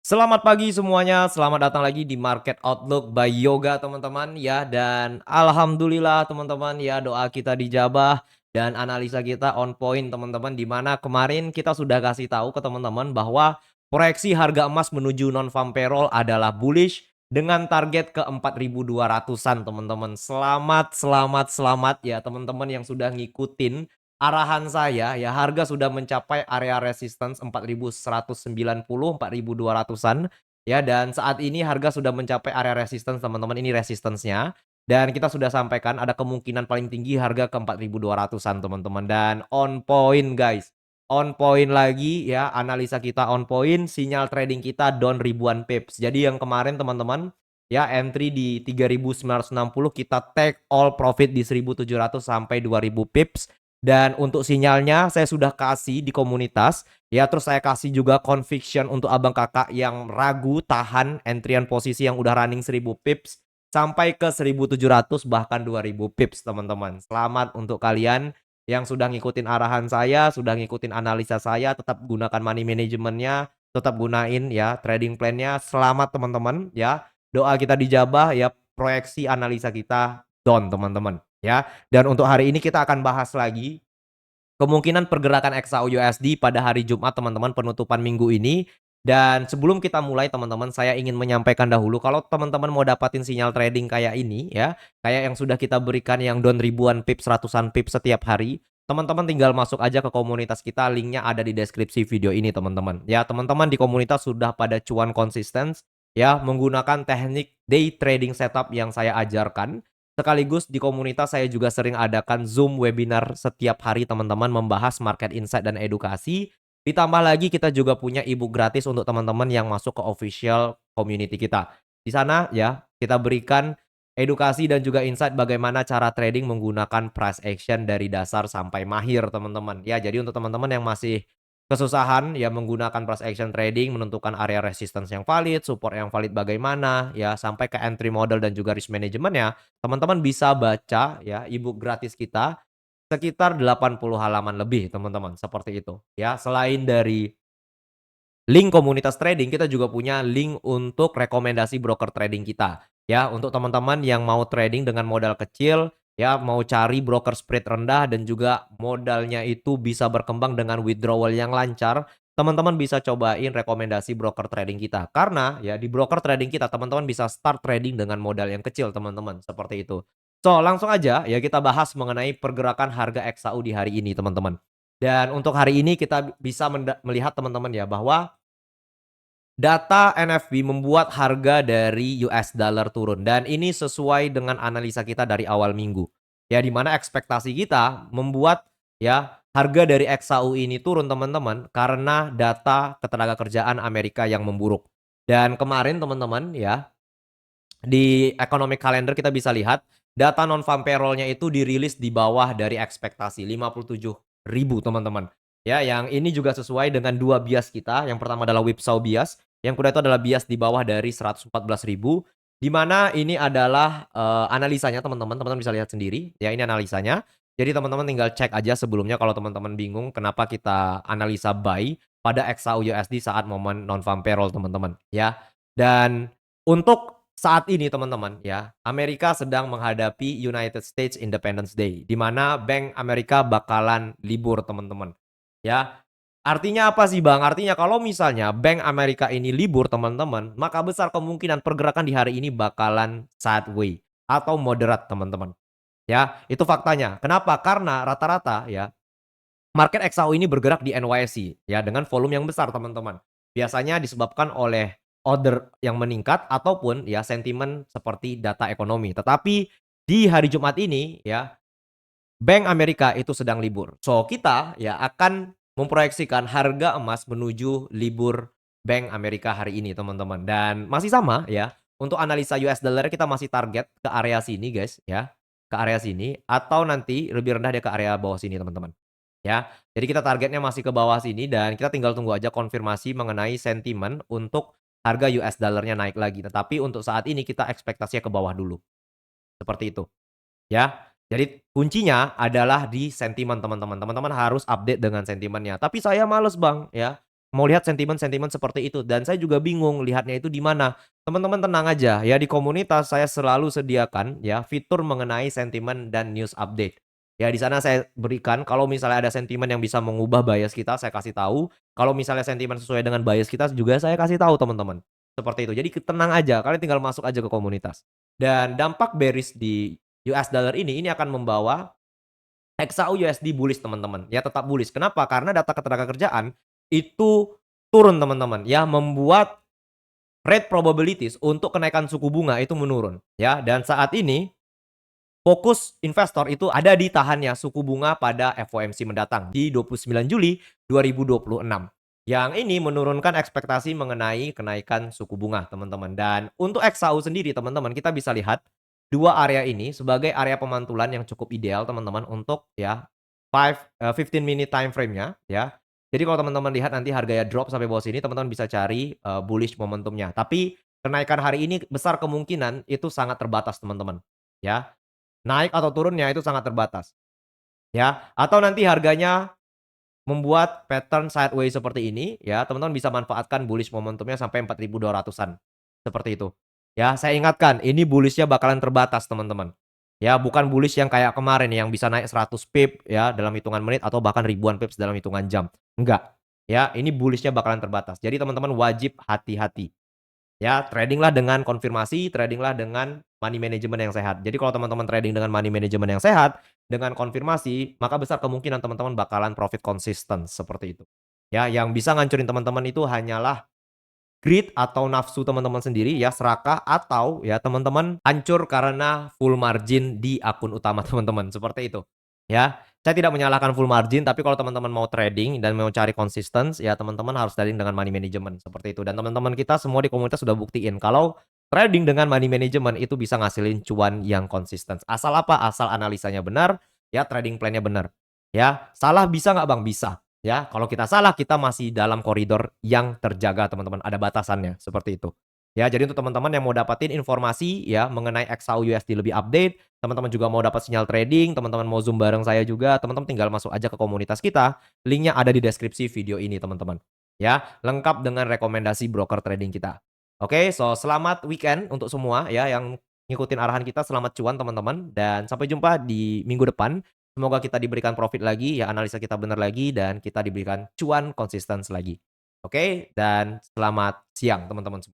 Selamat pagi semuanya, selamat datang lagi di Market Outlook by Yoga teman-teman ya. Dan alhamdulillah teman-teman ya, doa kita dijabah dan analisa kita on point teman-teman. Di mana kemarin kita sudah kasih tahu ke teman-teman bahwa proyeksi harga emas menuju non-farm payroll adalah bullish dengan target ke 4.200-an teman-teman. Selamat ya teman-teman yang sudah ngikutin arahan saya ya, harga sudah mencapai area resistance 4.190, 4.200-an ya, dan saat ini harga sudah mencapai area resistance teman-teman, ini resistance-nya. Dan kita sudah sampaikan ada kemungkinan paling tinggi harga ke 4.200-an teman-teman, dan on point guys. On point lagi ya, analisa kita on point, sinyal trading kita down ribuan pips. Jadi yang kemarin teman-teman ya, entry di 3.960, kita take all profit di 1.700 sampai 2.000 pips. Dan untuk sinyalnya saya sudah kasih di komunitas, ya, terus saya kasih juga conviction untuk abang kakak yang ragu tahan entryan posisi yang udah running 1000 pips sampai ke 1.700 bahkan 2.000 pips teman-teman. Selamat untuk kalian yang sudah ngikutin arahan saya, sudah ngikutin analisa saya, tetap gunakan money management-nya, tetap gunain ya trading plan-nya. Selamat teman-teman ya. Doa kita dijabah ya, proyeksi analisa kita down teman-teman ya. Dan untuk hari ini kita akan bahas lagi kemungkinan pergerakan XAU USD pada hari Jumat teman-teman, penutupan minggu ini. Dan sebelum kita mulai teman-teman, saya ingin menyampaikan dahulu kalau teman-teman mau dapatin sinyal trading kayak ini ya, kayak yang sudah kita berikan yang down ribuan pips, ratusan pips setiap hari, teman-teman tinggal masuk aja ke komunitas kita, linknya ada di deskripsi video ini teman-teman. Ya, teman-teman di komunitas sudah pada cuan konsisten ya, menggunakan teknik day trading setup yang saya ajarkan. Sekaligus di komunitas saya juga sering adakan Zoom webinar setiap hari teman-teman, membahas market insight dan edukasi. Ditambah lagi kita juga punya ebook gratis untuk teman-teman yang masuk ke official community kita. Di sana ya, kita berikan edukasi dan juga insight bagaimana cara trading menggunakan price action dari dasar sampai mahir teman-teman. Ya, jadi untuk teman-teman yang masih kesusahan ya menggunakan price action trading, menentukan area resistance yang valid, support yang valid bagaimana ya, sampai ke entry model dan juga risk management ya, teman-teman bisa baca ya ebook gratis kita sekitar 80 halaman lebih teman-teman, seperti itu ya. Selain dari link komunitas trading, kita juga punya link untuk rekomendasi broker trading kita. Ya, untuk teman-teman yang mau trading dengan modal kecil, ya mau cari broker spread rendah dan juga modalnya itu bisa berkembang dengan withdrawal yang lancar, teman-teman bisa cobain rekomendasi broker trading kita. Karena ya di broker trading kita teman-teman bisa start trading dengan modal yang kecil teman-teman, seperti itu. So, langsung aja ya kita bahas mengenai pergerakan harga XAU di hari ini teman-teman. Dan untuk hari ini kita bisa melihat teman-teman ya bahwa data NFP membuat harga dari US dollar turun dan ini sesuai dengan analisa kita dari awal minggu. Ya, di mana ekspektasi kita membuat ya harga dari XAU ini turun teman-teman karena data ketenagakerjaan Amerika yang memburuk. Dan kemarin teman-teman ya, di economic calendar kita bisa lihat data non-farm payroll-nya itu dirilis di bawah dari ekspektasi 57.000 teman-teman. Ya, yang ini juga sesuai dengan dua bias kita. Yang pertama adalah whipsaw bias, yang kedua itu adalah bias di bawah dari 114.000, di mana ini adalah analisanya teman-teman. Teman-teman bisa lihat sendiri. Ya, ini analisanya. Jadi teman-teman tinggal cek aja sebelumnya kalau teman-teman bingung kenapa kita analisa buy pada XAU USD saat momen non-farm payroll teman-teman, ya. Dan untuk saat ini teman-teman ya, Amerika sedang menghadapi United States Independence Day, di mana Bank Amerika bakalan libur teman-teman. Ya, artinya apa sih Bang? Artinya kalau misalnya Bank Amerika ini libur teman-teman, maka besar kemungkinan pergerakan di hari ini bakalan sideway atau moderat teman-teman. Ya, itu faktanya. Kenapa? Karena rata-rata ya, market XAU ini bergerak di NYSE ya dengan volume yang besar teman-teman. Biasanya disebabkan oleh order yang meningkat ataupun ya sentimen seperti data ekonomi. Tetapi di hari Jumat ini ya, Bank Amerika itu sedang libur. So kita ya akan memproyeksikan harga emas menuju libur Bank Amerika hari ini teman-teman. Dan masih sama ya, untuk analisa US dollar kita masih target ke area sini guys ya, ke area sini atau nanti lebih rendah dia ke area bawah sini teman-teman. Ya, jadi kita targetnya masih ke bawah sini dan kita tinggal tunggu aja konfirmasi mengenai sentimen untuk harga US dollar-nya naik lagi. Tetapi untuk saat ini kita ekspektasinya ke bawah dulu. Seperti itu, ya. Jadi kuncinya adalah di sentimen teman-teman. Teman-teman harus update dengan sentimennya. Tapi saya males Bang, ya. mau lihat sentimen-sentimen seperti itu dan saya juga bingung lihatnya itu di mana. Teman-teman tenang aja ya, di komunitas saya selalu sediakan ya fitur mengenai sentimen dan news update. Ya di sana saya berikan kalau misalnya ada sentimen yang bisa mengubah bias kita, saya kasih tahu. Kalau misalnya sentimen sesuai dengan bias kita juga saya kasih tahu teman-teman. Seperti itu. Jadi tenang aja, kalian tinggal masuk aja ke komunitas. Dan dampak bearish di US dollar ini akan membawa XAU USD bullish teman-teman, ya tetap bullish. Kenapa? Karena data ketenagakerjaan itu turun teman-teman, ya membuat rate probabilities untuk kenaikan suku bunga itu menurun, ya. Dan saat ini fokus investor itu ada di tahannya suku bunga pada FOMC mendatang di 29 Juli 2026. Yang ini menurunkan ekspektasi mengenai kenaikan suku bunga, teman-teman. Dan untuk XAU sendiri, teman-teman, kita bisa lihat dua area ini sebagai area pemantulan yang cukup ideal, teman-teman, untuk ya 15 minute time frame-nya ya. Jadi kalau teman-teman lihat nanti harganya drop sampai bawah sini, teman-teman bisa cari bullish momentumnya. Tapi kenaikan hari ini besar kemungkinan itu sangat terbatas, teman-teman. Ya, naik atau turunnya itu sangat terbatas, ya. Atau nanti harganya membuat pattern sideways seperti ini, ya, teman-teman bisa manfaatkan bullish momentumnya sampai 4.200-an, seperti itu. Ya, saya ingatkan, ini bullish-nya bakalan terbatas, teman-teman. Ya, bukan bullish yang kayak kemarin yang bisa naik 100 pip ya dalam hitungan menit atau bahkan ribuan pips dalam hitungan jam. Enggak. Ya, ini bullish-nya bakalan terbatas. Jadi teman-teman wajib hati-hati. Ya, trading-lah dengan konfirmasi, trading-lah dengan money management yang sehat. Jadi kalau teman-teman trading dengan money management yang sehat, dengan konfirmasi, maka besar kemungkinan teman-teman bakalan profit konsisten, seperti itu. Ya, yang bisa ngancurin teman-teman itu hanyalah greed atau nafsu teman-teman sendiri ya, serakah atau ya teman-teman hancur karena full margin di akun utama teman-teman, seperti itu. Ya, saya tidak menyalahkan full margin, tapi kalau teman-teman mau trading dan mau cari konsisten, ya teman-teman harus trading dengan money management, seperti itu. Dan teman-teman kita semua di komunitas sudah buktiin kalau trading dengan money management itu bisa ngasilin cuan yang konsisten. Asal apa? Asal analisanya benar, ya trading plan-nya benar. Ya, salah bisa nggak Bang? Bisa. Ya, kalau kita salah, kita masih dalam koridor yang terjaga, teman-teman, ada batasannya, seperti itu. Ya, jadi untuk teman-teman yang mau dapatin informasi ya mengenai XAU USD lebih update, teman-teman juga mau dapat sinyal trading, teman-teman mau Zoom bareng saya juga, teman-teman tinggal masuk aja ke komunitas kita, linknya ada di deskripsi video ini, teman-teman. Ya, lengkap dengan rekomendasi broker trading kita. Oke, so selamat weekend untuk semua ya yang ngikutin arahan kita, selamat cuan teman-teman, dan sampai jumpa di minggu depan. Semoga kita diberikan profit lagi, ya analisa kita benar lagi, dan kita diberikan cuan konsisten lagi. Oke, dan selamat siang teman-teman semua.